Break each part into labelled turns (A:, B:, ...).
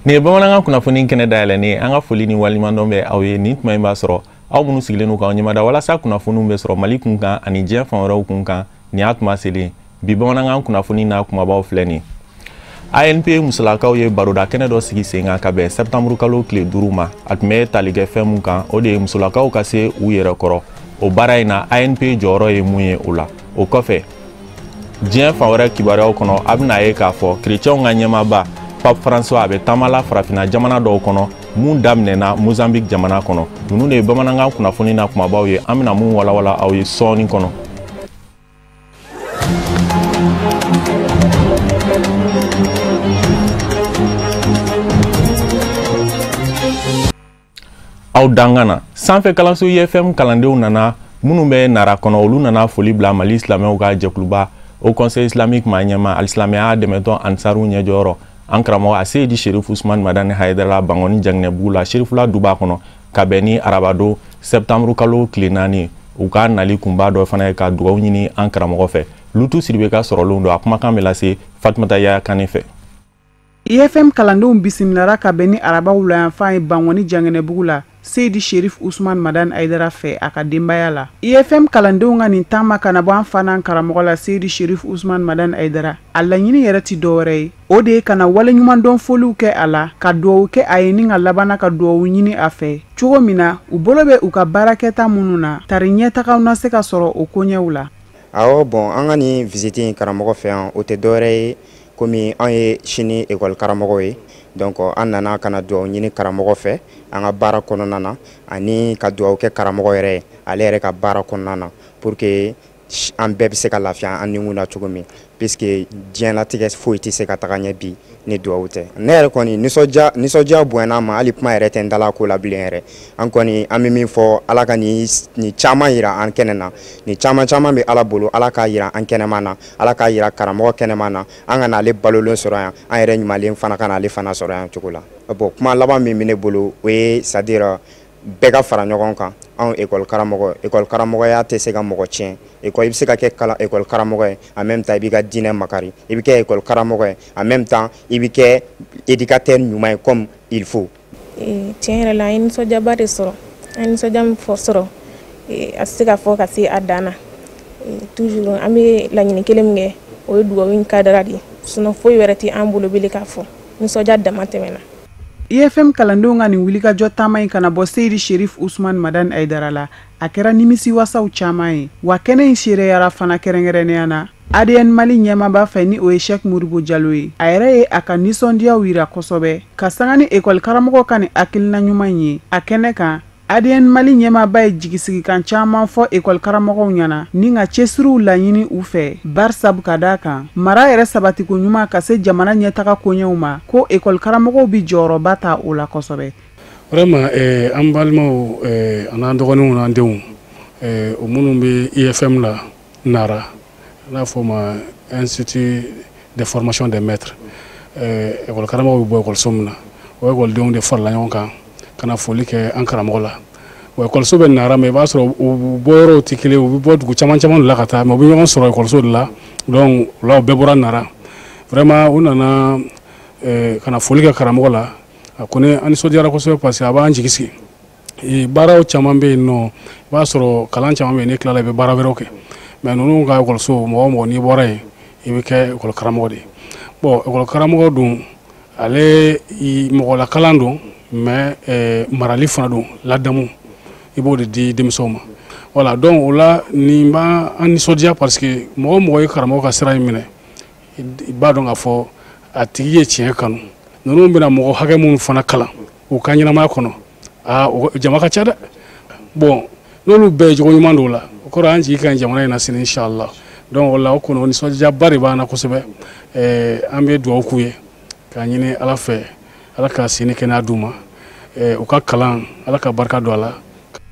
A: Ni bamanankan kunnafoni kɛnɛ dayɛlɛ ni an ka foli ni waliɲumandɔn bɛ aw ye nin tuma in b'a sɔrɔ aw minnu sigilen n'u kan ɲɛmada walasa kunnafoniw bɛ sɔrɔ Mali kunkan ani diɲɛ fan wɛrɛw kunkan ni y'a tuma selen bi bamanankan kunnafoni n'a kumabaw filɛ nin ANP musolakaw ye baroda kɛnɛ dɔ sigi sen kan ka bɛn septembre kalo tile 5 ma a tun bɛ tali kɛ fɛn mun kan o de ye musolakaw ka se u yɛrɛ kɔrɔ o baara in na ANP jɔyɔrɔ ye mun ye o la o kɔfɛ diɲɛ fan wɛrɛ kibaruyaw kɔnɔ a bɛna ye k'a fɔ chrétienw ka ɲɛmaaba Pape François a bɛ taamala farafina jamana dɔw kɔnɔ mun daminɛna Mozambique jamana kɔnɔ ninnu de ye bamanankan kunnafoni na kumabaw ye an bɛna mun walawala aw ye sɔɔni kɔnɔ. Aw dangana sanfɛ kalanso IFM kalandenw nana minnu bɛ nara kɔnɔ olu nana foli bila Mali silamɛw ka jɛkuluba au conseil islamique maa ɲɛma alisilamɛya dɛmɛtɔn ansaru ɲɛjɔyɔrɔ an karamɔgɔ a se di Cherifla Usman Madani Haidara Bangoni Janginɛbugu la Cherifla duba kɔnɔ ka bɛn ni arabado septembre kalo tile 4 u ka nali kunba dɔ fana ye ka dugawu ɲini an karamɔgɔ fɛ Lutu Sidibe ka sɔrɔlenw don a kumakan bɛ lase Fatumata Yaya Kane fɛ.
B: IFM kalandenw bisimilala ka bɛn ni arabaw la yan fan ye Bangoni Janginɛbugu la Seydi Cherifla Usman Madani Haidara fɛ a ka denbaya la. IFM kalandenw ka nin taama kana bɔ an fana karamɔgɔ la Seydi Cherifla Usman Madani Haidara a laɲini yɛrɛ ti dɔwɛrɛ ye o de ye kana waleɲumandɔn foliw kɛ a la ka duwawu kɛ a ye ni ka labana ka duwawu ɲini a fɛ cogo min na u bolo bɛ u ka baarakɛta minnu na tari ɲɛtagaw na se ka sɔrɔ o koɲɛw la.
C: Awɔ bon an ka ni visite in karamɔgɔ fɛ yan o tɛ dɔwɛrɛ ye komi an ye sini école karamɔgɔ ye donc an nana kana duwawu ɲini karamɔgɔ fɛ an ka baara kɔnɔna na ani ka duwawu kɛ karamɔgɔ yɛrɛ ale yɛrɛ ka baara kɔnɔna na pour que an bɛɛ bɛ se ka lafiya an nikun na cogo min puisque diɲɛlatigɛ foyi tɛ se ka taga ɲɛ bi ni duwawu tɛ ne yɛrɛ kɔni nisɔndiya bonyana ma hali kuma yɛrɛ tɛ n dala ko la bilen yɛrɛ an kɔni an bɛ min fɔ ala ka nin caman yira an kɛnɛ na ni caman bɛ ala bolo ala k'a yira an kɛnɛma na ala k'a yira karamɔgɔ kɛnɛma na an kana ale balolen sɔrɔ yan an yɛrɛ ɲumalen fana kana ale fana sɔrɔ yan cogo la bon kuma laban min bɛ ne bolo o ye c'est à dire bɛɛ ka fara ɲɔgɔn kan anw école karamɔgɔya tɛ se ka mɔgɔ tiɲɛ i bɛ se ka kɛ école karamɔgɔ ye en même temps i b'i ka diinɛ makari i bɛ kɛ école karamɔgɔ ye en même temps i bɛ kɛ éducateur ɲuman ye comme il faut.
D: Tiɲɛ yɛrɛ la an ye nisɔndiyaba de sɔrɔ an ye nisɔndiya min fɔ sɔrɔ a tɛ se ka fɔ ka se a dan na toujours an bɛ laɲini kelen min kɛ o ye dugawu in kadara de ye sinon foyi wɛrɛ tɛ an bolo bilen k'a fɔ nisɔndiya dama tɛmɛna.
B: IFM kalandenw ka nin wulikajɔ taama in kana bɔ Seydi Cherifla Usman Madani Haidara la a kɛra nimisiwasaw caman ye wa kɛnɛ in seereyara fana kɛrɛnkɛrɛnnenya na ADN Mali ɲɛmaaba fɛ ni o ye Cheikh Modibo Jalo ye a yɛrɛ ye a ka nisɔndiyaw yira kosɛbɛ ka sanga ni école karamɔgɔ ka nin hakilina ɲuman ye a kɛnɛ kan ADN Mali ɲɛmaaba ye jigisigikan caman fɔ école karamɔgɔw ɲɛna ni ka cɛsiriw laɲini u fɛ barisabu ka d'a kan mara yɛrɛ sabatiko ɲuman ka se jamana ɲɛtaga koɲɛw ma ko école karamɔgɔw bi jɔyɔrɔba ta o la kosɛbɛ.
E: Vraiment an balimaw an'an dɔgɔninw n'an denw o minnu bɛ IFM la Nara n'a fɔ ma Institut de formation des maîtres école karamɔgɔw bɛ bɔ école min na o écoledenw de farala ɲɔgɔn kan kana foli kɛ an karamɔgɔ la wa école bɛ Nara mais i b'a sɔrɔ u bɔyɔrɔw tɛ kelen u bɛ bɔ dugu caman de la ka taa mais u bɛ ɲɔgɔn sɔrɔ école de la donc o la u bɛɛ bɔra Nara vraiment u nana kana foli kɛ karamɔgɔ la a ko ne an nisɔndiyara kosɛbɛ parce que a b'an jigi sigi baaraw caman bɛ yen nɔ i b'a sɔrɔ kalan caman bɛ yen n'i tilala i bɛ baara wɛrɛw kɛ mais ninnu ka école mɔgɔ mɔgɔ n'i bɔra yen i bɛ kɛ école karamɔgɔ de ye bon école karamɔgɔ dun ale mɔgɔlakalan don mais marali fana don ladamu i b'o de di denmisɛnw ma voilà donc o la nin b'an nisɔndiya parce que mɔgɔ ye karamɔgɔ ka sira in minɛ i b'a dɔn k'a fɔ a tigi ye tiɲɛ kanu ninnu bɛna mɔgɔ hakɛ minnu fana kalan u ka ɲɛnamaya kɔnɔ jama ka ca dɛ bon n'olu bɛɛ ye jogo ɲuman dɔw la o kɔrɔ an jigi ka ɲi jamana in na sini inshallah donc o la o kɔnɔ nisɔndiyaba de b'an na kosɛbɛ an bɛ dugawu k'u ye k'a ɲini ala fɛ ala ka sini kɛnɛya d'u ma u ka kalan ala ka barika don a la.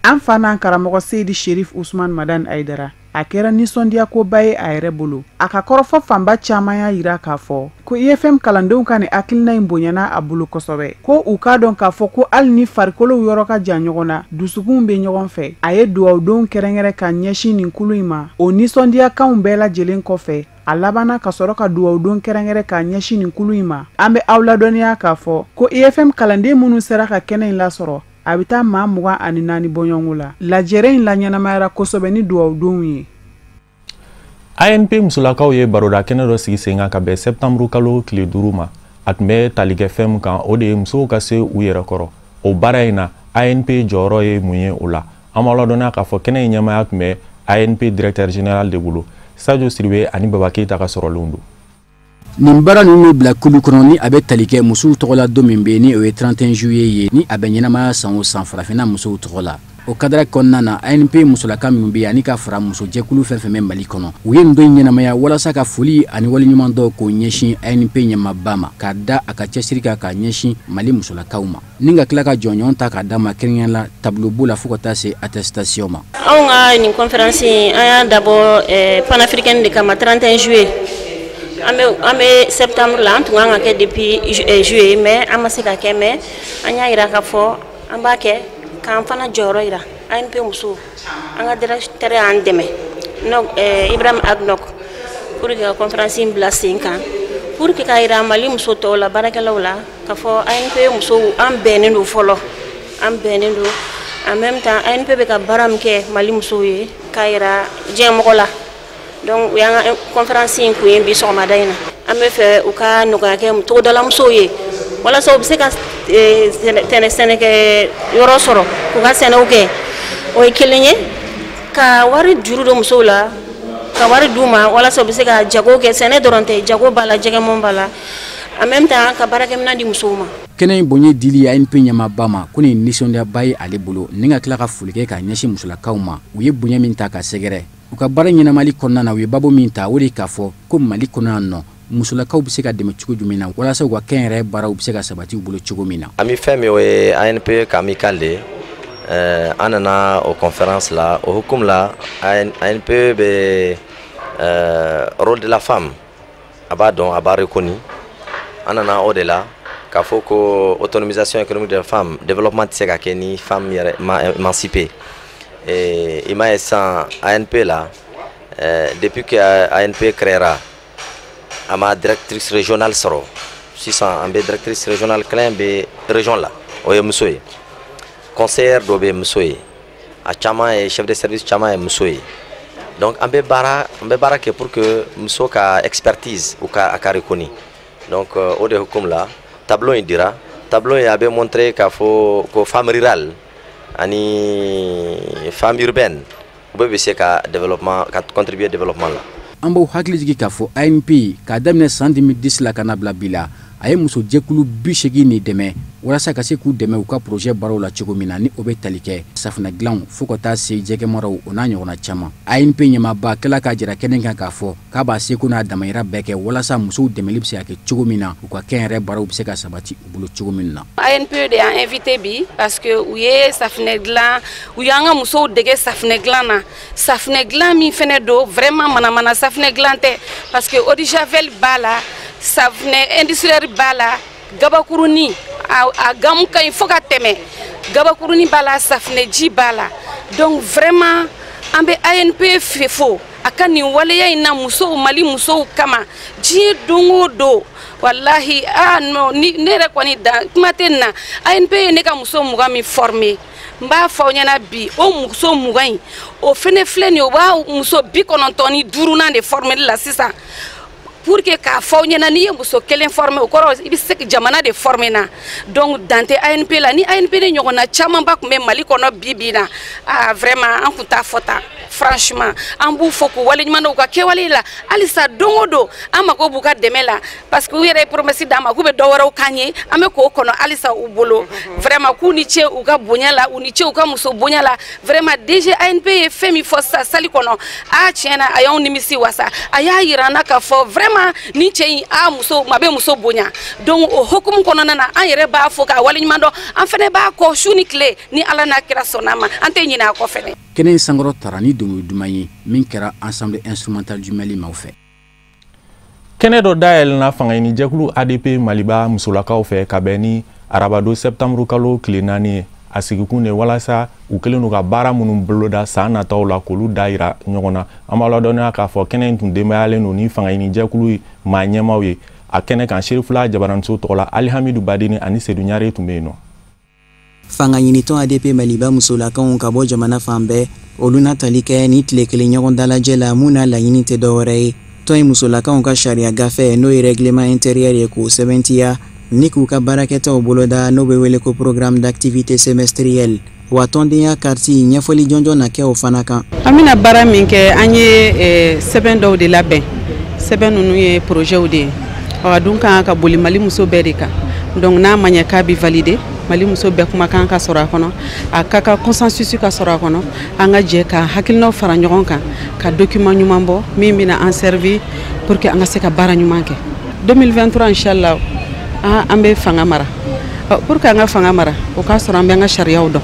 B: An fana karamɔgɔ Seydi Cherifla Usman Madani Haidara a kɛra nisɔndiyakoba ye a yɛrɛ bolo. A ka kɔrɔfɔ fanba caaman y'a yira k'a fɔ ko IFM kalandenw ka nin hakilina in bonyana a bolo kosɛbɛ, ko u k'a dɔn k'a fɔ ko hali ni farikolow yɔrɔ ka jan ɲɔgɔn na dusukun be ɲɔgɔn fɛ. A ye duwawudenw kɛrɛnkɛrɛn ka ɲɛsin nin kulu in ma. O nisɔndiyakanw bɛɛ lajɛlen kɔfɛ, a labanna ka sɔrɔ ka duwawudon kɛrɛnkɛrɛn ka ɲɛsin nin kulu in ma. An bɛ aw ladɔnniya k'a fɔ ko IFM kalanden minnu sera ka kɛnɛ in lasɔrɔ a bɛ taa maa 24 bɔɲɔngo la. Lajɛrɛ in la ɲɛnamayara kosɛbɛ ni duwawudenw ye.
A: ANP musolakaw ye baroda kɛnɛ dɔ sigi sen kan ka bɛn septembre kalo tile 5 ma. A tun bɛ tali kɛ fɛn min kan o de ye musow ka se u yɛrɛ kɔrɔ. O baara in na ANP jɔyɔrɔ ye mun ye o la? An b'a ladɔnniya k'a fɔ kɛnɛ in ɲɛmaya tun bɛ ANP directeur général de bolo. Sadio Siribe ani Baba Keita ka sɔrɔlenw don.
F: Nin baara ninnu bila kulu kɔnɔ ni a bɛ tali kɛ musow tɔgɔ la don min bɛ ni o ye 31 juillet ye ni a bɛ ɲɛnamaya san o san farafinna musow tɔgɔ la. O kadara kɔnɔna na ANP musolaka minnu bɛ ani ka fara muso jɛkulu fɛn fɛn bɛ Mali kɔnɔ u ye nin don ɲɛnamaya walasa ka foli ani waleɲuman dɔw k'o ɲɛsin ANP ɲɛmaaba ma k'a da a ka cɛsiri kan k'a ɲɛsin Mali musolakaw ma ni ka tila ka jɔnjɔn ta k'a d'a ma kɛrɛnkɛrɛnnen la tableau bo la fo ka taa se attestation ma.
G: Anw ka nin conférence an y'a dabɔ panafricaine de kama 31 juillet. An bɛ septembre la an tun kan ka kɛ depuis juillet mais an ma se ka kɛ mais an y'a yira k'a fɔ an b'a kɛ k'an fana jɔyɔrɔ yira ANP muso an ka directeur y'an dɛmɛ Ibrahim Agnok pour que ka conférence in bila sen kan pour que ka yira Mali muso tɔw la baarakɛlaw la k'a fɔ ANP muso an bɛnnen don fɔlɔ an bɛnnen don en même temps ANP bɛ ka baara min kɛ Mali musow ye k'a yira diɲɛmɔgɔ la. Donc u y'an ka conférence in kun ye bi sɔgɔmada in na an bɛ fɛ u ka nɔgɔya kɛ togodala musow ye walasa u bɛ se ka sɛnɛkɛ yɔrɔ sɔrɔ k'u ka sɛnɛw kɛ o ye kelen ye ka wari juru don musow la ka wari d'u ma walasa u bɛ se ka jago kɛ sɛnɛ dɔrɔn tɛ jago b'a la jɛgɛmɔ b'a la en même temps ka baarakɛminɛn di musow ma.
F: Kɛnɛ in bonye dili ANP ɲɛmaaba ma ko nin nisɔndiyaba ye ale bolo ni ka tila ka foli kɛ k'a ɲɛsin musolakaw ma u ye bonya min ta ka sɛgɛrɛ u ka baara ɲɛnamali kɔnɔna na u ye babo min ta o de k'a fɔ ko Mali kɔnɔ yan nɔ musolakaw bɛ se ka dɛmɛ cogo jumɛn na walasa u ka kɛnyɛrɛ baaraw bɛ se ka sabati u bolo cogo min na.
H: An bɛ fɛn min o ye ANP ka amical de an nana o conférence la o hukumu la ANP bɛ rôle de la femme a b'a dɔn a b'a reconnu an nana o de la k'a fɔ ko autonomisation économique de la femme développement tɛ se ka kɛ ni femme yɛrɛ émancipée. Il m'a sans ANP là, depuis que ANP créera, à ma directrice régionale soro, 600, en directrice régionale clé be région là, oye musoye, conseillère dobe musoye, à chama et chef de service chama et musoye. Donc on be bara que pour que muso ka expertise ou ka reconnu. Donc au de hukum là, tableau il dira, tableau il avait montré qu'il faut que femme rurale ani femme urbaine u bɛ se ka développement ka contribuer développement la.
F: An b'o hakili jigi k'a fɔ ANP k'a daminɛ san 2010 la ka na bila bi la a ye muso jɛkulu 80 ni dɛmɛ walasa ka se k'u dɛmɛ u ka projet baaraw la cogo min na ni o bɛ tali kɛ safunɛ dilanw fo ka taa se jɛgɛmaraw o n'a ɲɔgɔnna caman. ANP ɲɛmaaba kɛla k'a jira kɛnɛ kan k'a fɔ k'a b'a seko n'a damayira bɛɛ kɛ walasa musow dɛmɛli bɛ se ka kɛ cogo min na u ka kɛnyɛrɛ baaraw bɛ se ka sabati u bolo cogo min na.
I: ANP de y'an invité bi parce que u ye safunɛ dilan u y'an ka musow dege safunɛ dilan na safunɛ dilan min fɛnɛ don vraiment manamana safunɛ dilan tɛ parce que eau de javel b'a la safunɛ industriel b'a la gabakurunin a gamu ka ɲi fo ka tɛmɛ gabakurunin b'a la safunɛji b'a la donc vraiment an bɛ ANP fo a ka nin waleya in na musow Mali musow kama diɲɛ don o don wallahi non ne yɛrɛ kɔni kuma tɛ nin na ANP ye ne ka muso 20 min formé n b'a fɔ aw ɲɛna bi o muso 20 in o fɛnɛ filɛ nin ye o b'a muso 95 de formé la sisan pour que k'a fɔ aw ɲɛna n'i ye muso kelen formé o kɔrɔ i bɛ se jamana de formé na donc dan tɛ ANP la ni ANP de ɲɔgɔnna camanba tun bɛ Mali kɔnɔ bi bi na vraiment an tun t'a fɔ tan franchement an b'u fɔ k'u waleɲuman dɔn u ka kɛwale la halisa don o don an mago b'u ka dɛmɛ la parce que u yɛrɛ ye promesse d'an ma k'u bɛ dɔ wɛrɛw k'an ye an bɛ k'o kɔnɔ halisa u bolo vraiment k'u ni ce u ka bonya la u ni ce u ka muso bonya la vraiment DG ANP ye fɛn min fɔ sisan sali kɔnɔ tiɲɛna a y'anw nimisi wasa a y'a yira an na k'a fɔ vraiment ni cɛ in muso ma bɛ muso bonya donc o hukumu kɔnɔna na an yɛrɛ b'a fɔ k'a waleɲuman dɔn an fɛnɛ b'a kɔ su ni tile ni Ala n'a kira sɔnna ma an tɛ ɲinɛ a kɔ fɛnɛ.
F: kɛnɛ sankɔrɔ tara ni domo duman ye min kɛra ensemble instrumental du Mali maaw fɛ.
A: Kɛnɛ dɔ dayɛlɛna fangayini jɛkulu ADP Maliba musolakaw fɛ ka bɛn ni arabado septembre kalo tile 4 ye a sigikun de walasa u kelen n'u ka baara minnu boloda san nataw la k'olu dayira ɲɔgɔn na. An b'a ladɔnniya k'a fɔ kɛnɛ in tun denbayalen don ni fangayini jɛkulu maa ɲɛmaw ye. A kɛnɛ kan Cherifla jabaranso tɔgɔ la Alihamidu Badini ani Seydou Ɲare tun bɛ yen nɔ.
J: Fangayinitɔn ADP Maliba musolakaw ka bɔ jamana fan bɛɛ olu na tali kɛ ni tile kelen ɲɔgɔn dalajɛ la mun na laɲini tɛ dɔwɛrɛ ye. Tɔn in musolakaw ka sariya gafe n'o ye règlement intérieur ye k'o sɛbɛntiya ni k'u ka baarakɛtaw boloda n'o bɛ wele ko programme d'activité semestrielle. Wa tɔndenya karti ɲɛfɔli jɔnjɔn na kɛ o fana kan.
K: An bɛna baara min kɛ an ye sɛbɛn dɔw de labɛn. Sɛbɛn ninnu ye projets de ye. A dun kan ka boli Mali muso bɛɛ de kan. Donc n'a ma ɲɛ k'a bɛ valider Mali muso bɛɛ kuma kan ka sɔrɔ a kɔnɔ. A ka kan consensus ka sɔrɔ a kɔnɔ. An ka jɛ ka hakilinaw fara ɲɔgɔn kan ka document ɲuman bɔ min bɛna an servir pour que an ka se ka baara ɲuman kɛ. 2023 inchallah an bɛ fanga mara. Pour que an ka fanga mara o ka sɔrɔ an bɛ an ka sariyaw dɔn.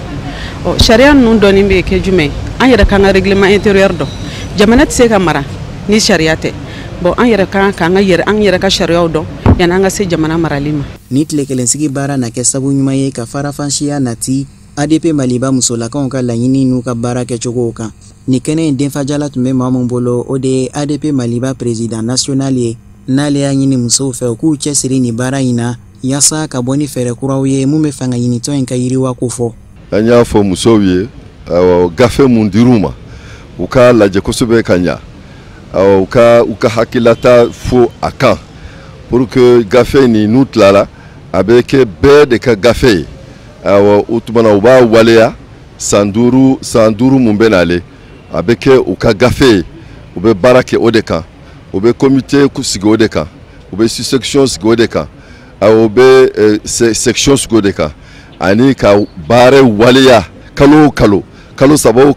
K: Sariya ninnu dɔnni bɛ kɛ jumɛn? An yɛrɛ kan ka règlement intérieur dɔn. Jamana tɛ se ka mara ni sariya tɛ. Bon an yɛrɛ kan ka an yɛrɛ ka sariyaw dɔn yani an ka se jamana marali ma.
J: Ni tile kelensigi baara na kɛ sabu ɲuman ye ka farafansiya nati ADP Maliba musolakaw ka laɲini n'u ka baara kɛcogow kan. Ni kɛnɛ in denfajala tun bɛ maa min bolo o de ye ADP Maliba président national ye n'ale y'a ɲini musow fɛ u k'u cɛsiri ni baara in na yaasa ka bɔ ni fɛɛrɛ kuraw ye mun bɛ fangayinitɔn in ka yiriwa ko fɔ.
L: An y'a fɔ musow ye gafe mun dir'u ma u ka lajɛ kosɛbɛ ka ɲa. U ka hakilata fo a kan pour que gafe ni n'u tilala a bɛ kɛ bɛɛ de ka gafe ye. O tumana u b'a waleya san duuru mun bɛ nale a bɛ kɛ u ka gafe ye u bɛ baara kɛ o de kan u bɛ comité sigi o de kan u bɛ sous-section sigi o de kan u bɛ section sigi o de kan ani ka baara waleya kalo saba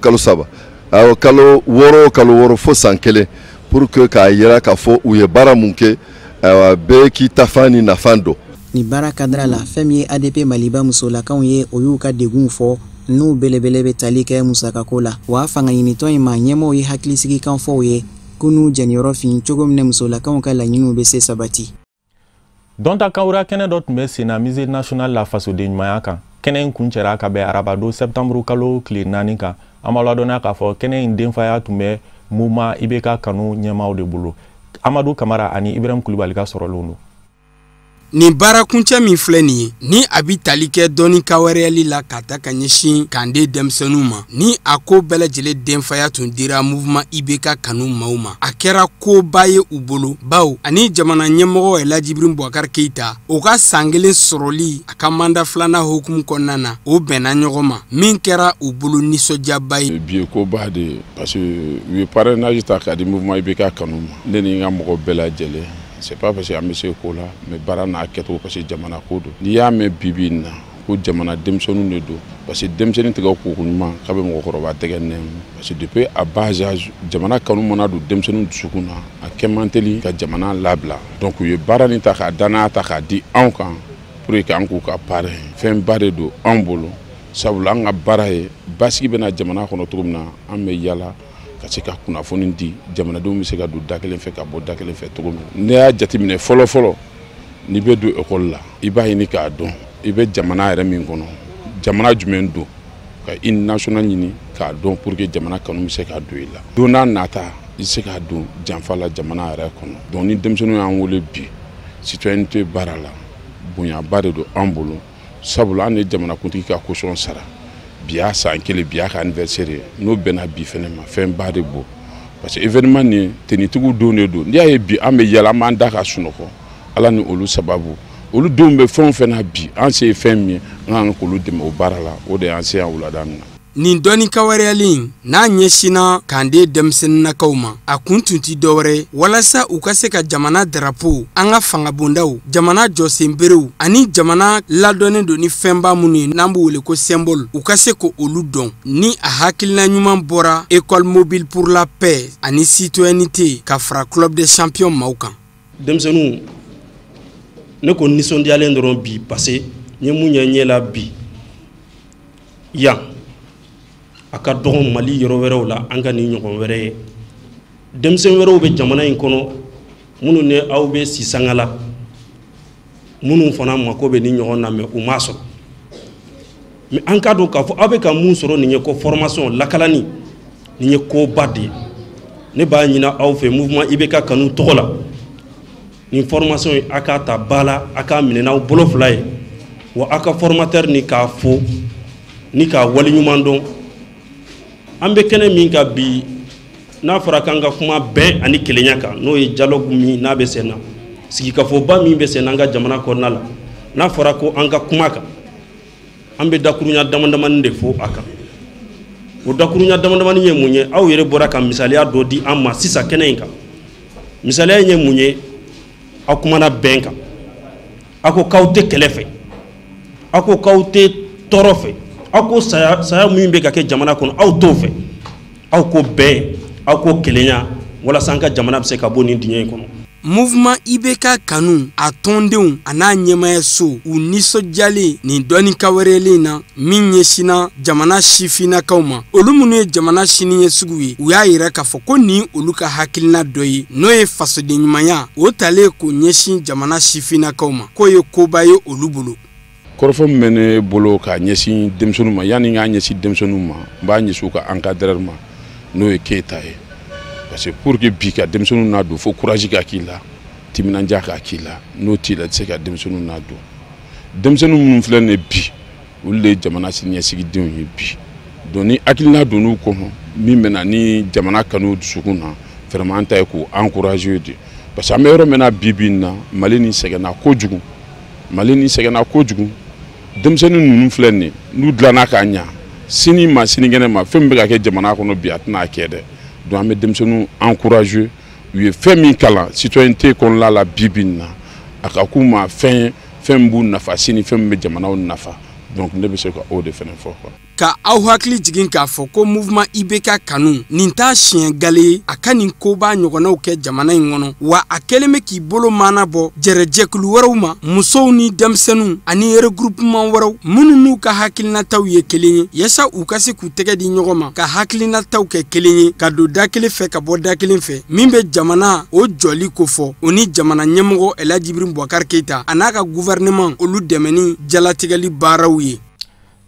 L: kalo wɔɔrɔ fo san kelen pour que k'a yira k'a fɔ u ye baara mun kɛ bɛɛ k'i tafan ni nafan dɔn.
J: Ni baara kadira la fɛn min ye ADP Maliba musolakaw ye o y'u ka degun fɔ n'u belebele bɛ tali kɛ musakako la wa fangayinitɔn in ma ɲɛmɔgɔw ye hakilisigikan fɔw ye ko n'u jɛniyɔrɔ fin cogo min na musolakaw ka laɲiniw bɛ se sabati.
A: Donta Kawura kɛnɛ dɔ tun bɛ sen na musée national la fasoden ɲumanya kan. Kɛnɛ in kun cɛra ka bɛn arabado septembre kalo tile 4 kan. An b'a ladɔnniya k'a fɔ kɛnɛ in denfaya tun bɛ mouvement IBK kanu ɲɛmaaw de bolo. Amadou Kamara ani Ibrahim Kulibali ka sɔrɔlenw don.
M: Ni baara kuncɛ min filɛ nin ye ni a bi tali kɛ dɔɔni ka wɛrɛyali la ka ta ka ɲɛsin kande denmisɛnninw ma ni a ko bɛɛ lajɛlen denfaya tun dira mouvement IBK kanu maaw ma a kɛra koba ye u bolo baw ani jamana ɲɛmɔgɔ Elhadji Boubacar Keita o ka san kelen sɔrɔli a ka manda filanan hukumu kɔnɔna na o bɛnna ɲɔgɔn ma min kɛra u bolo nisɔndiyaba ye.
N: Bi koba de parce que u ye parrainage ta ka di mouvement IBK kanu ma ne ni n ka mɔgɔ bɛɛ lajɛlen. C'est pas parce que an bɛ se ko la mais baara n'a kɛcogo parce que jamana ko don n'i y'a mɛn bibi in na ko jamana denmisɛnninw de don parce que denmisɛnnin tɛgɛ ko ɲuman k'a bɛ mɔgɔkɔrɔba tɛgɛ nɛɛmu parce que depuis à bas âge jamana kanu mana don denmisɛnninw dusukun na a kɛ man teli ka jamana labila donc u ye baara nin ta k'a danaya ta k'a di anw kan pour que an k'u ka parrain fɛn ba de don anw bolo sabula an ka baara ye basigi bɛna jamana kɔnɔ cogo min na an bɛ yala ka se ka kunnafoni di jamanadenw bɛ se ka don da kelen fɛ ka bɔ da kelen fɛ cogo min n'i y'a jateminɛ fɔlɔ n'i bɛ don école la i b'a ɲini k'a dɔn i bɛ jamana yɛrɛ min kɔnɔ jamana jumɛn don ka hymne national ɲini k'a dɔn pour que jamana kanu bɛ se ka don i la don n'a nata i se k'a don janfa la jamana yɛrɛ kɔnɔ donc ni denmisɛnninw y'an wele bi citoyenneté baara la bonyaba de don an bolo sabula an ye jamanakuntigi ka caution sara bi y'a san kelen bi y'a ka anniversaire n'o bɛnna bi fɛnɛ ma fɛn ba de bɔ parce que événement nin tenitigiw don de don n'i y'a ye bi an bɛ yala an b'an da ka sunɔgɔ ala ni olu sababu olu denw bɛ fɛn o fɛn na bi an se ye fɛn min ye an kan k'olu dɛmɛ o baara la o de y'an se yan wulada min na.
M: Nin dɔɔni ka wɛrɛyali in n'a ɲɛsinna kande denmisɛnninnakaw ma a kun tun ti dɔwɛrɛ walasa u ka se ka jamana drapeau an ka fangabondaw jamana jɔsenberew ani jamana ladɔnnen don ni fɛnba minnu ye n'an b'u wele ko symbole u ka se ko olu dɔn ni a hakilina ɲuman bɔra école mobile pour la paix ani citoyenneté ka fara club des champions maaw kan.
O: Denmisɛnninw ne ko nisɔndiyalen dɔrɔn bi parce que n ye mun ɲɛ ɲɛ la bi yan a ka dɔgɔn Mali yɔrɔ wɛrɛw la an ka ni ɲɔgɔn wɛrɛ ye denmisɛn wɛrɛw bɛ jamana in kɔnɔ minnu ne aw bɛ sisanga la minnu fana mako bɛ ni ɲɔgɔn na mais u ma sɔrɔ mais an ka dɔn k'a fɔ aw bɛ ka mun sɔrɔ nin ye ko formation lakalani nin ye koba de ye ne b'a ɲina aw fɛ mouvement IBK kanu tɔgɔ la ni formation yi a ka ta ba la a ka minɛ n'aw bolo fila ye wa a ka formateur ni k'a fo ni k'a waleɲuman dɔn an bɛ kɛnɛ min ka bi n'a fɔra k'an ka kuma bɛn ani kelenya kan n'o ye dialogue min n'a bɛ sen na sigikafoba min bɛ sen na an ka jamana kɔnɔna la n'a fɔra ko an ka kuma kan an bɛ dakuruɲa damadamani de fo a kan o dakuruɲa damadamani ye mun ye aw yɛrɛ bɔra ka misaliya dɔ di an ma sisan kɛnɛ in kan misaliya ye mun ye aw kumana bɛn kan aw ko k'aw tɛ kɛlɛ fɛ aw ko k'aw tɛ tɔɔrɔ fɛ aw ko saya min bɛ ka kɛ jamana kɔnɔ aw t'o fɛ aw ko bɛn aw ko kelenya walasa an ka jamana bɛ se ka bɔ nin dingɛ in kɔnɔ.
M: Mouvement IBK kanu a tɔndenw a n'a ɲɛmayaso u nisɔndiyalen nin dɔɔni kawɛrɛlen na min ɲɛsina jamana sifinnakaw ma olu minnu ye jamana siniɲɛsugu ye u y'a yira k'a fɔ ko nin olu ka hakilina dɔ ye n'o ye fasoden ɲumanya o talen k'o ɲɛsin jamana sifinnakaw ma k'o ye koba ye olu bolo.
N: Kɔrɔfɔ min bɛ ne bolo k'a ɲɛsin denmisɛnninw ma yanni n k'a ɲɛsin denmisɛnninw ma n b'a ɲɛsin u ka encadreur ma n'o ye Keita ye parce que pour que bi ka denmisɛnninw n'a don fo courage ka k'i la timinanja ka k'i la n'o t'i la i tɛ se ka denmisɛnninw n'a don denmisɛnninw minnu filɛ nin ye bi olu de ye jamana siniɲɛsigidenw ye bi donc ni hakilina donn'u kɔnɔ min bɛ na ni jamana kanu dusukun na vraiment an ta ye k'o encourager de parce que an bɛ yɔrɔ min na bi in na Mali ni sɛgɛnna kojugu denmisɛnnin ninnu filɛ nin ye n'u dilanna k'a ɲa sini ma sinikɛnɛ ma fɛn min bɛ ka kɛ jamana kɔnɔ bi a tɛna kɛ dɛ donc an bɛ denmisɛnninw encourager u ye fɛn min kalan citoyenneté kɔnɔna la bi in na a ka k'u ma fɛn min b'u nafa sini fɛn min bɛ jamanaw nafa donc ne bɛ se ka o de fɛnɛ fɔ quoi.
M: Ka aw hakili jigin k'a fɔ ko mouvement IBK kanu nin t'a siɲɛ gale ye a ka nin koba ɲɔgɔnnaw kɛ jamana in kɔnɔ wa a kɛlen bɛ k'i bolo maana bɔ jɛrɛjɛkulu wɛrɛw ma musow ni denmisɛnninw ani regroupement wɛrɛw minnu n'u ka hakilinataw ye kelen ye yasa u ka se k'u tɛgɛ di ɲɔgɔn ma ka hakilinataw kɛ kelen ye ka don da kelen fɛ ka bɔ da kelen fɛ min bɛ jamana o jɔli kofɔ o ni jamana ɲɛmɔgɔ Elhaji Ibrahim Boubacar Keita a n'a ka gouvernement olu dɛmɛ ni jalatigɛli baaraw ye.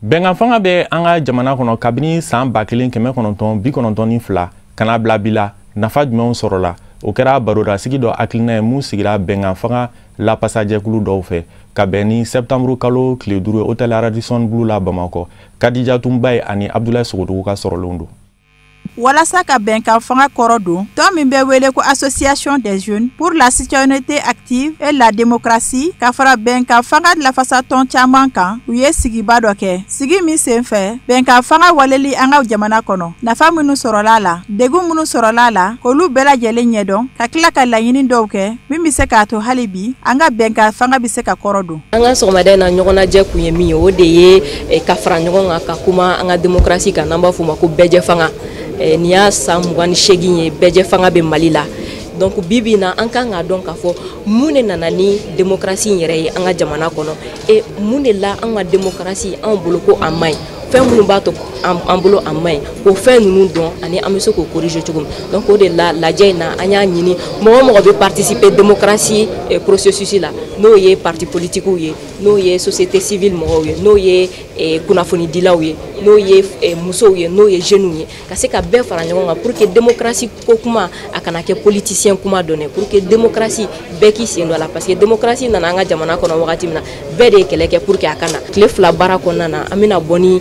A: Bɛnkan fanga bɛ an ka jamana kɔnɔ kabini san 1992 kana bila bi la nafa jumɛnw sɔrɔla o kɛra barodasigi dɔ hakilina ye mun sigira bɛnkan fanga lapasajɛkulu dɔw fɛ ka bɛn ni septembre kalo tile 5 ye hôtel Radisson Blu la Bamakɔ Kadija Tumbaye ani Abdoulaye Sogodougou ka sɔrɔlenw don.
P: Walasa ka bɛnkan fanga kɔrɔ don tɔn min bɛ wele ko association des jeunes pour la citoyenneté active et la démocratie ka fara bɛnkan fanga lafasa tɔn caman kan u ye sigiba dɔ kɛ sigi min senfɛ bɛnkan fanga waleli an ka jamana kɔnɔ nafa minnu sɔrɔla la degun minnu sɔrɔla la k'olu bɛɛ lajɛlen ɲɛdɔn ka tila ka laɲini dɔw kɛ min bɛ se k'a to hali bi an ka bɛnkan fanga bɛ se ka kɔrɔ don.
Q: An ka sɔgɔmada in na ɲɔgɔnnajɛ kun ye min ye o de ye ka fara ɲɔgɔn kan ka kuma an ka démocratie kan n'an b'a fɔ o ma ko bɛɛjɛ fanga. Ni y'a san 28 ye bɛɛjɛ fanga bɛ Mali la donc bibi na an kan ka dɔn k'a fɔ mun de nana ni démocratie yɛrɛ ye an ka jamana kɔnɔ et mun de la an ka démocratie an bolo ko a maɲi fɛn minnu b'a to an bolo a maɲi o fɛn ninnu dɔn ani an bɛ se k'o corriger cogo min donc o de la lajɛ in na an y'a ɲini mɔgɔ o mɔgɔ bɛ participer démocratie processus la n'o ye parti politiques ye n'o ye société civile mɔgɔw ye n'o ye kunnafonidilaw ye n'o ye musow ye n'o ye jeunes ye ka se ka bɛɛ fara ɲɔgɔn kan pour que démocratie ko kuma a kana kɛ politicien kuma dɔn pour que démocratie bɛɛ k'i sen don a la parce que démocratie nana an ka jamana kɔnɔ wagati min na bɛɛ de ye kɛlɛ kɛ pour que a kana tile 2 baara kɔnɔna na an bɛna bɔ ni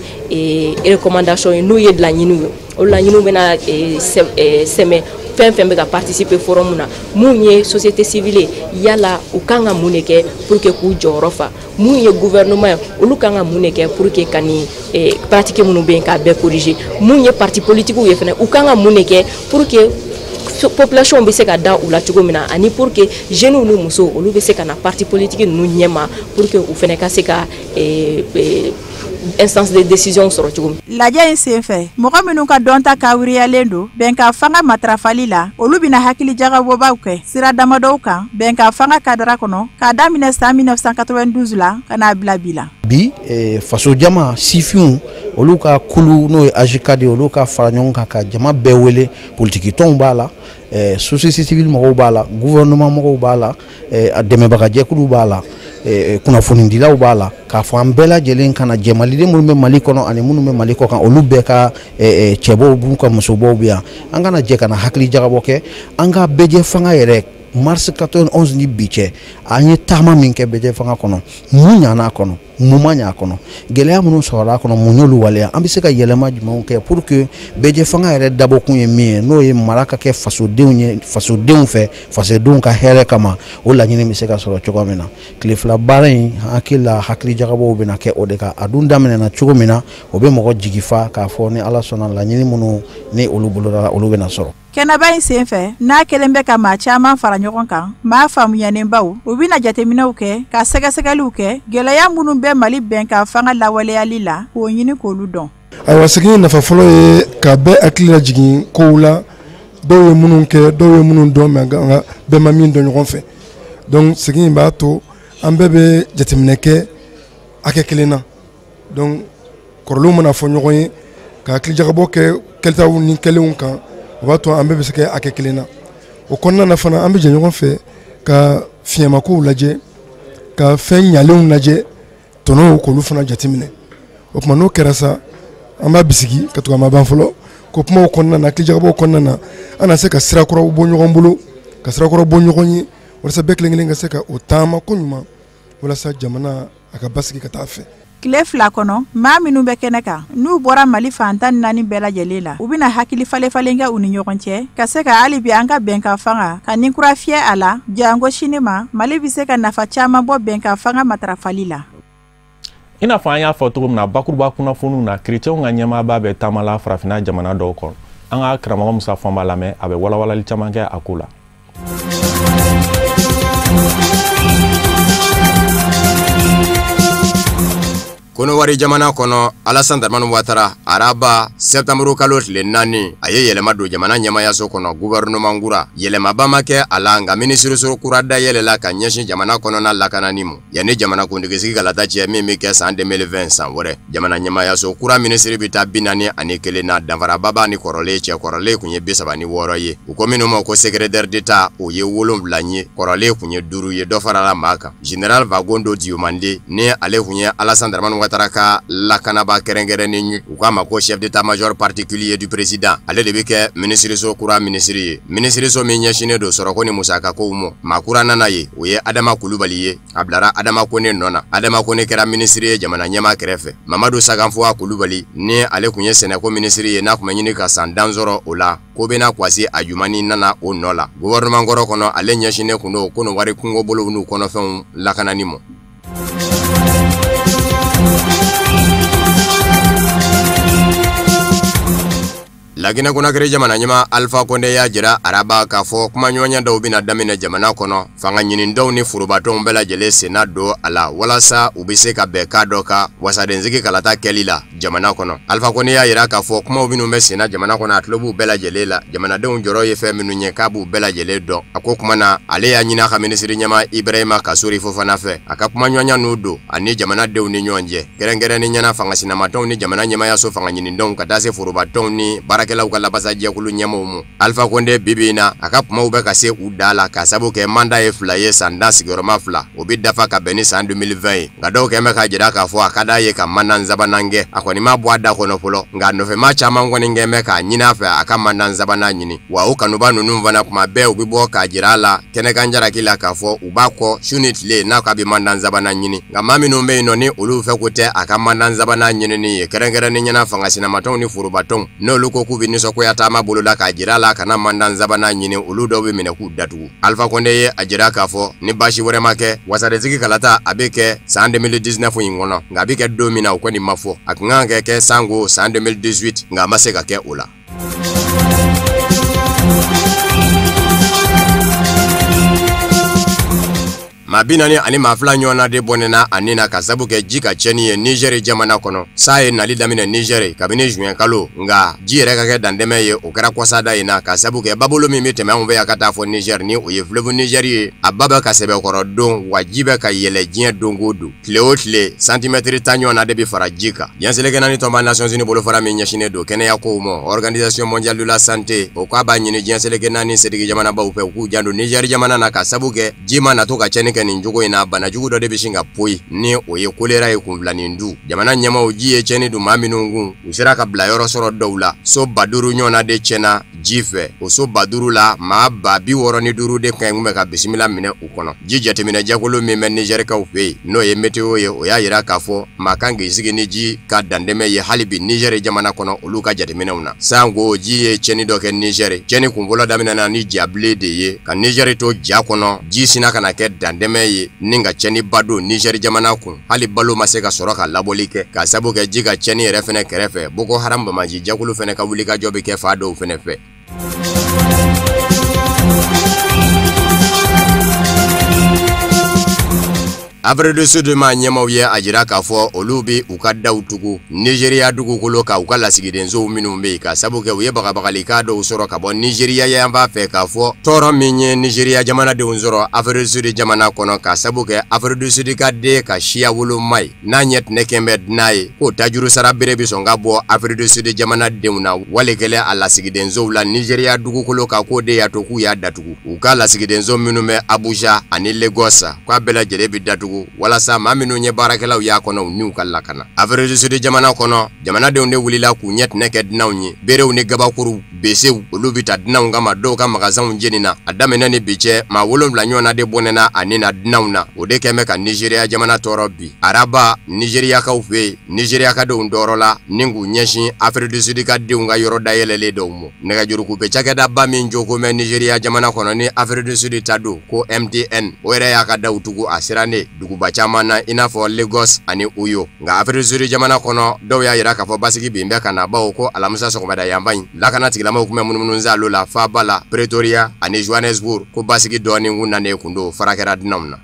Q: recommandation ye n'o ye laɲiniw ye o laɲiniw bɛna sɛmɛ fɛn fɛn bɛ ka participer forum na mun ye société civile yala u kan ka mun de kɛ pour que k'u jɔyɔrɔ fa mun ye gouvernement olu kan ka mun de kɛ pour que ka ni pratique minnu bɛ yen k'a bɛɛ corriger mun ye parti politiques ye fana u kan ka mun de kɛ pour que population bɛ se ka da u la cogo min na ani pour que jeunes ni musow olu bɛ se ka na parti politique ninnu ɲɛma pour que u fana ka se ka instance de décision sɔrɔ cogo min.
P: Lajɛ in senfɛ mɔgɔ minnu ka dɔnta kawuriyalen don bɛnkan fanga matarafali la olu bɛna hakili jagabɔbaw kɛ sira damadɔw kan bɛnkan fanga kadara kɔnɔ k'a daminɛ san 1992 la ka n'a bila bi la.
R: bi faso jama sifiun olu ka kulu no ajikade olu ka faranyon ka jama bɛɛ wele politique tɔnw b'a la société civile mɔgɔw b'a la gouvernement mɔgɔw b'a la a dɛmɛbaga jɛkulu b'a la kunnafonidilaw b'a la k'a fɔ an bɛɛ lajɛlen kana jɛmaliden minnu bɛ Mali kɔnɔ ani minnu bɛ Mali kɔ kan olu bɛɛ ka cɛbɔw b'u ka musobaw bɛ yan an kana jɛ kana hakili jagabɔ kɛ an ka bɛjɛ fanga yɛrɛ mars 91 ni bi cɛ an ye taama min kɛ bɛjɛ fanga kɔnɔ mun ɲana kɔnɔ mun ma ɲa kɔnɔ gɛlɛya minnu sɔrɔla kɔnɔ mun y'olu waleya an bɛ se ka yɛlɛma jumɛnw kɛ pour que bɛjɛ fanga yɛrɛ dabɔkun ye min ye n'o ye mara ka kɛ fasodenw ye fasodenw fɛ fasodenw ka hɛrɛ kama o laɲini bɛ se ka sɔrɔ cogo min na tile fila baara in hakili la hakili jagabɔw bɛ na kɛ o de kan a dun daminɛna cogo min na o bɛ mɔgɔ jigi fa k'a fɔ ni Ala sɔnna laɲini minnu ni olu boloda olu bɛ na sɔrɔ.
P: Kɛnɛba in senfɛ n'a kelen bɛ ka maa caman fara ɲɔgɔn kan maa faamuyanenbaw u bɛna jateminɛw kɛ ka sɛgɛsɛgɛliw kɛ gɛlɛya minnu bɛ Mali bɛn ka fanga lawaleyali la k'o ɲini k'olu dɔn.
S: Ayiwa segin nafa fɔlɔ ye ka bɛɛ hakili lajigin kow la dɔw ye minnu kɛ dɔw ye minnu dɔn mɛ nka bɛɛ ma min dɔn ɲɔgɔn fɛ donc segin in b'a to an bɛɛ bɛ jateminɛ kɛ hakɛ kelen na donc kɔrɔlenw mana fɔ ɲɔgɔn ye ka hakili jagabɔ kɛ kɛtaw ni kɛlenw kan o b'a to an bɛɛ bɛ se ka hakɛ kelen na o kɔnɔna na fana an bɛ jɛ ɲɔgɔn fɛ ka fiɲɛmakow lajɛ ka fɛn ɲalenw lajɛ tɔnɔw k'olu fana jateminɛ o tuma n'o kɛra sa an b'a bisigi ka tugu a ma ban fɔlɔ ko kumaw kɔnɔna na hakili jagabɔw kɔnɔna na an na se ka sirakɔrɔw bɔ ɲɔgɔn bolo ka sirakɔrɔ bɔ ɲɔgɔn ye walasa bɛɛ kelen kelen ka se ka o taama ko ɲuman walasa jamana a ka basigi ka taa fɛ.
P: Tile fila kɔnɔ maa minnu bɛ kɛnɛ kan n'u bɔra Mali fantan 4 bɛɛ lajɛlen la u bɛna hakili falen kɛ u ni ɲɔgɔn cɛ ka se ka hali bi an ka bɛnkan fanga ka nin kura fiyɛ a la jango sini ma Mali bɛ se ka nafa caman bɔ bɛnkan fanga matarafali la.
A: I n'a fɔ an y'a fɔ cogo min na bakuruba kunnafoniw na chrétienw ka ɲɛmaaba bɛ taamala farafina jamana dɔw kɔnɔ an ka karamɔgɔ Musa Fɔn b'a lamɛn a bɛ walawalali caman kɛ a ko la.
T: Konowari jamana kono Alassane Dramane Ouattara araba septembre kalo tile 4 a ye yɛlɛma don jamana ɲɛmayaso kɔnɔ gouvernement kura yɛlɛmaba ma kɛ a la nka minisiriso kura da yɛlɛla ka ɲɛsin jamana kɔnɔna lakanani ma yanni jamana kuntigisigi ka lata cɛ min bɛ kɛ san 2020 san wɛrɛ jamana ɲɛmayaso kura minisiri bɛ taa 41 na danfarababa ni kɔrɔlen cɛ kɔrɔlen kun ye 36 ye u ko minnu ma ko secrétaire d'état o ye 7 ye kɔrɔlen kun ye 5 ye dɔ farala maa kan général Vagondo Diomande ni ale kun ye Alassane Dramane Ouattara ka lakanaba kɛrɛnkɛrɛnnen u k'a ma ko chef d'état-major particulier du président ale de bɛ kɛ minisiriso kura minisiri ye minisiriso min ɲɛsinnen don sɔrɔko ni musaka kow ma maa kura nana ye o ye Adama Kulubali ye a bilara Adama Kone nɔ na Adama Kone kɛra minisiri ye jamana ɲɛmaa kɛrɛfɛ Mamadu Saganfoa Kulubali ni ale kun ye sɛnɛko minisiri ye n'a kun bɛ ɲini ka san dan sɔrɔ o la ko bɛna kwasi a jumani nana o nɔ la gouvernement kɔrɔ kɔnɔ ale ɲɛsinnen kun don Konowari kungo bolo n'u kɔnɔfɛnw lakanani ma. Laginɛ Konakiri jamana ɲɛma Alpha Condé y'a jira araba k'a fɔ kumaɲɔgɔnya dɔw bɛna daminɛ jamana kɔnɔ fanga ɲinidenw ni furubatɔnw bɛɛ lajɛlen senna don a la walasa u bɛ se ka bɛn ka dɔ ka wasadensigi kalata kɛli la jamana kɔnɔ Alpha Condé y'a jira k'a fɔ kumaw minnu bɛ senna jamana kɔnɔ a tulo b'u bɛɛ lajɛlen la jamanadenw jɔrɔ ye fɛn minnu ye k'a b'u bɛɛ lajɛlen dɔn a ko kuma na ale y'a ɲini a ka minisiri ɲɛma Ibrahima Kasori Fofana fɛ a ka kumaɲɔgɔnya n'u don ani jamanadenw ni ɲɔgɔn cɛ kɛrɛnkɛrɛnnen ɲɛna fanga sinamatɔnw ni jamana ɲɛmayaso fanga ɲinidenw ka taa se furubatɔnw ni baarakɛlaw ka labasa jɛkulu ɲɛmɔgɔw mu Alpha Condé bibi na a ka kumaw bɛ ka se u da la ka sabu kɛ mandat ye 2 ye san da sigiyɔrɔma 2 o bɛ dafa ka bɛn ni san 2020 ye nka dɔw kɛn bɛ ka jira k'a fɔ a ka d'a ye ka mandat sabanan kɛ a kɔni ma bɔ a da kɔnɔ fɔlɔ nka nɔfɛma caman kɔni kɛn bɛ k'a ɲini a fɛ a ka mandat sabanan ɲini wa o kanuba ninnu fana kuma bɛɛ u bɛ bɔ k'a jira a la kɛnɛkan jaraki la k'a fɔ u b'a kɔ su ni tile n'a ka bɛ mandat sabanan ɲini nka maa minnu bɛ yen nɔ ni olu fɛ ko tɛ a ka mandat sabanan ɲinini ye kɛrɛnkɛrɛnnen ɲɛna fanga sinamatɔnw ni furubatɔnw n'olu ko k'u bɛ nisɔngoya taama bolo la k'a jira la kana mandat sabanan ɲini olu dɔw bɛ minɛ k'u datugu Alpha Condé ye a jira k'a fɔ ni baasi wɛrɛ ma kɛ wasadensigi kalata a bɛ kɛ san 2019 in kɔnɔ nka a bɛ kɛ don min na o kɔni ma fɔ a kun kan ka kɛ sango san 2018 nka a ma se ka kɛ o la. maa 40 ani maa 2 ɲɔgɔnna de bɔnɛna ani na ka sabu kɛ ji ka cɛni ye Niger jamana kɔnɔ. Saa ye nali daminɛ Niger kabini juin kalo, nga ji yɛrɛ ka kɛ dandɛmɛ ye o kɛra kwasada in na ka sabu kɛ babolo min bɛ tɛmɛ anw fɛ yan ka taa fɔ Niger ni o ye fleuve Niger ye. A ba bɛ ka sɛbɛkɔrɔ don wa ji bɛ ka yɛlɛ diɲɛ don o don. Tile o tile santimètre 10 ɲɔgɔnna de bɛ fara ji kan. Ɲɛselekɛna ni tɔnba Nations Unies bolofara min ɲɛsinnen don kɛnɛya kow ma Organisation mondiale de la santé o k'a b'a ɲini ɲɛselekɛna ni sedigi jamanabaw fɛ u k'u janto Niger jamana na ka sabu kɛ ji ma nato ka cɛnni kɛ nin jogo in na bana jugu dɔ de bɛ sin ka poyi ni o ye kolera ye kunfilanin du. Jamana ɲɛmaw ji ye cɛnni dun maa minnu kun u sera ka bila yɔrɔ sɔrɔ dɔw la. So 5000 ɲɔgɔnna de cɛnna ji fɛ. O so 5000 la maa 65 de kan kun bɛ ka bisimila minɛ u kɔnɔ. Ji jateminɛ jɛkulu min bɛ Nigerikaw fɛ yen n'o ye météo ye o y'a yira k'a fɔ maa kan k'i sigi ni ji ka dandɛmɛ ye hali bi Niger jamana kɔnɔ olu ka jateminɛw na. Sango ji ye cɛnni dɔ kɛ Niger. Cɛnni kunfɔlɔ daminɛna ni jabile de ye ka Niger to ja kɔnɔ. Ji sina kana kɛ dandɛmɛ ye ni ka cɛnni ba don Niger jamana kun. Hali balo ma se ka sɔrɔ ka labɔli kɛ ka sabu kɛ ji ka cɛnni yɛrɛ fɛnɛ kɛrɛfɛ Boko Haram bamaji jɛkulu fɛnɛ ka wuli ka jɔ bɛ kɛ fa dɔw fɛnɛ fɛ. Afrique du Sud ma ɲɛmaw ye a jira k'a fɔ olu bi u ka daw tugu Nigeria dugukolo ka u ka lasigidensow minnu bɛ ka sabu kɛ u ye bagabagalika dɔw sɔrɔ ka bɔ Nigeria yan b'a fɛ k'a fɔ tɔɔrɔ min ye Nigeria jamanadenw sɔrɔ Afrique du Sud jamana kɔnɔ ka sabu kɛ Afrique du Sud ka den ka siya woloma ye n'a ɲɛ tɛnɛ kɛn bɛ dunan ye k'o tajuru sara bere bi sɔn ka bɔ Afrique du Sud jamanadenw na walikɛlɛ a lasigidensow la Nigeria dugukolo ka k'o de y'a to k'u y'a datugu u ka lasigidenso minnu bɛ Abuja ani Lagos k'a bɛɛ lajɛlen bi datugu walasa maa minnu ye baarakɛlaw y'a kɔnɔ u n'u ka lakana. Afrique du Sud jamana kɔnɔ jamanadenw de wulila k'u ɲɛ tɛnɛ kɛ dunanw ye berew ni gabakuruw besew olu bi ta dunanw kama dɔw ka magasanw jeni na a daminɛ ni bi cɛ maa 7 ɲɔgɔnna de bɔnɛna ani na dunanw na o de kɛn bɛ ka Nigeria jamana tɔɔrɔ bi. Araba Nigeriakaw fɛ yen Nigeriakadenw tɔɔrɔ la ni k'u ɲɛsin Afrique du Sud ka denw ka yɔrɔ dayɛlɛlen dɔw ma. Nɛgɛjuruku bɛ cakɛdaba min jogo mɛ Nigeria jamana kɔnɔ ni Afrique du Sud ta don ko MTN o yɛrɛ y'a ka daw tugu a sirannen duguba caman na i n'a fɔ Lagos ani Uyo. Nka Afrique du Sud jamana kɔnɔ dɔw y'a yira k'a fɔ basigi bin bɛ ka na bawo ko alamisa sɔgɔmada yanba in lakana tigilamaw kun bɛ munumunu zalo la Faba la Pretoria ani Johannesburg ko basigi dɔɔnin kun nanen kun don fara kɛra dunanw na.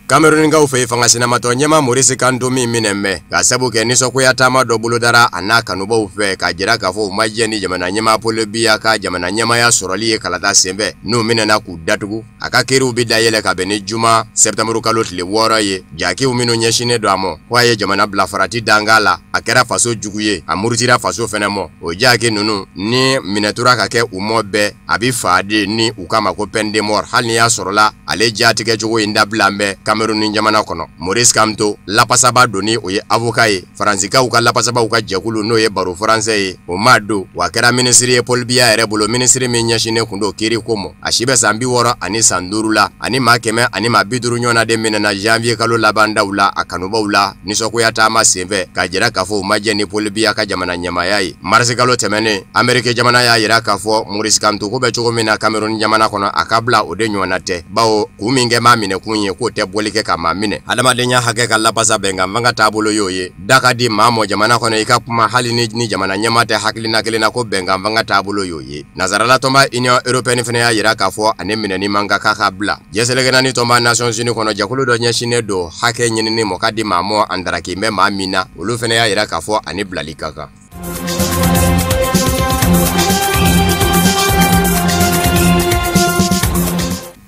T: Camerounikaw fɛ fanga sinamatɔ ɲɛma Maurice Kamto min minɛ mɛ ka sabu kɛ nisɔngoya taama dɔ bolodara a n'a kanubaw fɛ ka jira k'a fɔ u ma jɛ ni jamana ɲɛma Paul Biya ka jamana ɲɛmaya sɔrɔli ye kalata senfɛ n'u minɛna k'u datugu a ka kiriw bi dayɛlɛ ka bɛn ni juma septembre kalo tile 6 ye jakiw minnu ɲɛsinnen don a ma ko a ye jamana bila farati danga la a kɛra faso jugu ye a murutira faso fɛnɛ mɔ o jaki ninnu ni minɛtura ka kɛ u mɔ bɛɛ a bi fa de ni u kama ko peine de mort hali ni y'a sɔrɔla ale jatigɛ cogo in dabila bɛ Cameroun jamana kɔnɔ. Maurice Kamto lapasaba doni o ye avocat ye Faransikaw ka lapasabaw ka jɛkulu n'o ye baro français ye o ma do wa kɛra ministre ye Paul Biya yɛrɛ bolo ministre min ɲɛsinnen kun do kiri ko mɔ a si bɛ san 60 ani san 5 la ani maa 100 ani maa 50 ɲɔgɔnna de minɛna janvier kalo laban daw la a kanubaw la nisɔngoya taama senfɛ ka jira k'a fɔ u ma jɛ ni Paul Biya ka jamana ɲɛmaya ye. Mars kalo tɛmɛnen Amérique jamana y'a yira k'a fɔ Maurice Kamto ko bɛ cogo min na Cameroun jamana kɔnɔ a ka bila o de ɲɔgɔnna tɛ bawo kun min kɛ maa minɛ kun ye k'o tɛ bɔli kɛ ka maa minɛ adamadenya hakɛ ka lapasa bɛnkan fanga taabolo y'o ye da ka di maa mɔ jamana kɔnɔ i ka kuma hali ni jamana ɲɛma tɛ hakilina kelen na ko bɛnkan fanga taabolo y'o ye. Nazarala tɔnba Union Européenne fɛnɛ y'a yira k'a fɔ ani minɛni man ka k'a ka bila jɛselɛgɛnna ni tɔnba Nations Unies kɔnɔ jɛkulu dɔ ɲɛsinnen don hakɛ ɲinini mɔ ka di maa mɔ andaraki bɛ maa min na olu fɛnɛ y'a yira k'a fɔ ani bilali ka kan.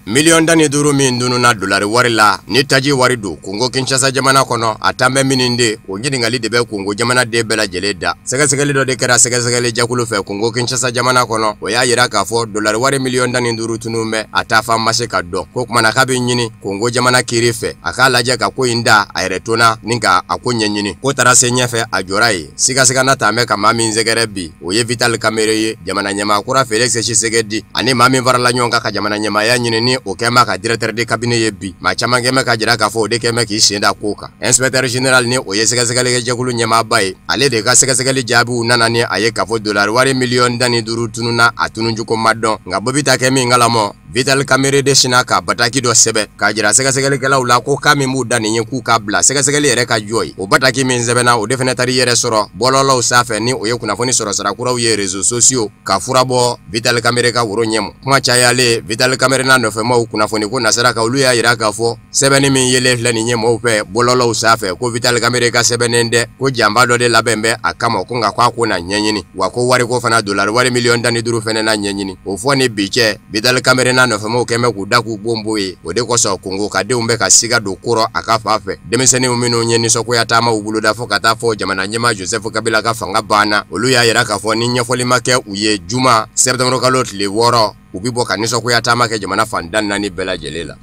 T: Million dani duru min dununa dolari wari la ni taji wari do Congo Kinshasa jamana kɔnɔ a tan bɛ minnu de o ɲiningali de bɛ Congo jamana de bɛɛ lajɛlen da sɛgɛsɛgɛli dɔ de kɛra sɛgɛsɛgɛli jakulu fɛ Congo Kinshasa jamana kɔnɔ o y'a yira k'a fɔ dolari wari million dani duru tunun bɛ a ta fan ma se ka dɔn ko kumana k'a bɛ ɲini Congo jamana kiri fɛ a k'a lajɛ ka ko in da a yɛrɛ tona ni ka a ko ɲɛɲini ko taara se ɲɛfɛ a jɔra ye sigasɛgɛ na ta mɛ ka maa min sɛgɛrɛ bi o ye Vital Kamerhe ye jamana ɲɛmaa kura Félix Tshisekedi ani maa min farala ɲɔgɔn kan ka jamana ɲɛmaaya ɲini ni o kɛma ka directeur de cabinet ye bi ma caman kɛmɛ ka jira k'a fɔ o de kɛmɛ k'i sen da ko kan inspecteur général ni o ye sɛgɛsɛgɛli jɛkulu ɲɛmaaba ye ale de ka sɛgɛsɛgɛli jaabiw nana ni a ye k'a fɔ dollar wari miliyɔn 15 tununa a tunujuko ma dɔn nka bobi ta kɛ min kalamɔ Vital Kamerhe de sina ka bataki dɔ sɛbɛ k'a jira sɛgɛsɛgɛlikɛlaw la ko ka min b'u da nin ye k'u k'a bila sɛgɛsɛgɛli yɛrɛ ka jɔ ye o bataki min sɛbɛnna o de fɛnɛ tari yɛrɛ sɔrɔ bɔlɔlɔw sanfɛ ni o ye kunnafoni sɔrɔ sarakuraw ye réseaux sociaux ka fura bɔ Vital Kamerhe ka woro ɲɛmɔ kuma cayalen Vital Kamerhe n'a nɔfɛmaw kunnafoni ko nasara ka olu y'a yira k'a fɔ sɛbɛnni min yelen filɛ nin ye mɔɔw fɛ bɔlɔlɔw sanfɛ ko Vital Kamerhe ka sɛbɛnnen dɛ ko janba dɔ de labɛn bɛ a kama ko nka k'a ko na ɲɛɲini wa ko wari ko fana dollar wari miliyɔn 15 fɛnɛ na ɲɛɲini o fɔ ni bi cɛ Vital Kamerhe n'a nɔfɛmaw kɛmɛ k'u da k'u bonbo ye o de kosɔn Kongo ka denw bɛ ka siga don kɔrɔ a ka fan fɛ denmisɛnninw minnu ye nisɔngoya taamaw boloda fɔ ka taa fɔ jamana ɲɛmaa Joseph Kabila ka fanga banna olu y'a yira k'a fɔ ni ɲɛfɔli ma kɛ u ye juma septembre kalo tile 6 u bi bɔ ka nisɔngoya taama kɛ jamana fan 14 bɛɛ lajɛlen la.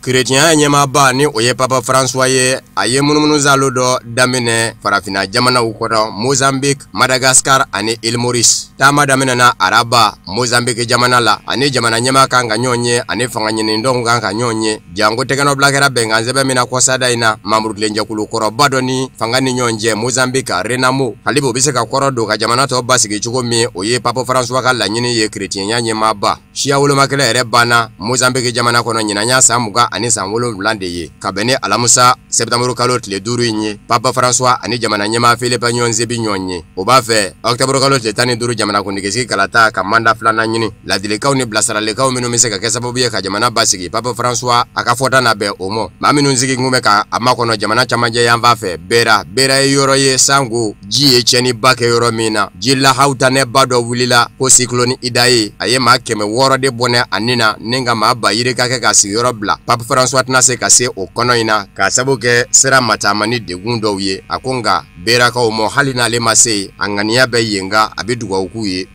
T: Chrétien ɲɛmaaba ni o ye Papa François ye a ye munumunu zalo dɔ daminɛ farafina jamanaw kɔnɔ Mozambique, Madagascar ani Île Maurice. Taama daminɛna Araba, Mozambique jamana la ani jamana ɲɛmaa kan ka ɲɔgɔn ye ani fanga ɲinindɔnw kan ka ɲɔgɔn ye. Jango tɛgɛnɔbila kɛra bɛnkan sɛbɛn min na kɔsada in na membre tilenjɛkulu kɔrɔba dɔ ni fanga ni ɲɔgɔn cɛ Mozambique Renamo. Halibi o bɛ se ka kɔrɔ don ka jamana tɔ basigi cogo min o ye Papa François ka laɲini ye chrétienya ɲɛmaaba. Siya wolomakɛla yɛrɛ banna Mozambique jamana kɔnɔ ɲinanya san 20 ani san 7 de ye ka bɛn ni alamusa septembre kalo tile 5 in ye Papa François ani jamana ɲɛmaa Philippe ɲɔgɔn sebi ɲɔgɔn ye o b'a fɛ octobre kalo tile 15 jamana kuntigisigi kalata ka manda filanan ɲini ladilikaw ni bilasiralikaw minnu bɛ se ka kɛ sababu ye ka jamana basigi Papa François a ka fɔta na bɛn o mɔ maa minnu sigi kun bɛ ka a makɔnɔ jamana camancɛ yan fan fɛ Bera ye yɔrɔ ye sango ji ye tiɲɛniba kɛ yɔrɔ min na ji lahawtanɛba dɔ wulila ko cyclone Ida ye a ye maa 600 de bɔnɛ a nin na ni ka maa ba yiri ka kɛ ka sigiyɔrɔ bila Papa François tɛna se ka se o kɔnɔ in na k'a sababu kɛ sira matama ni degun dɔw ye a ko nka Berakaw mɔ hali n'ale ma se a ŋaniya bɛ yen nka a bɛ dugawu k'u ye.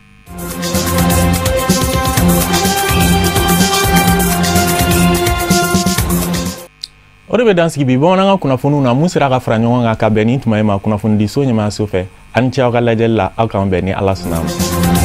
A: O de bɛ dan sigi bi bamanankan kunnafoniw na mun sera ka fara ɲɔgɔn kan ka bɛn ni tuma ye ma kunnafoni di so ɲɛmaayaso fɛ ani ce aw ka lajɛli la aw k'an bɛn ni Ala sɔnna ma.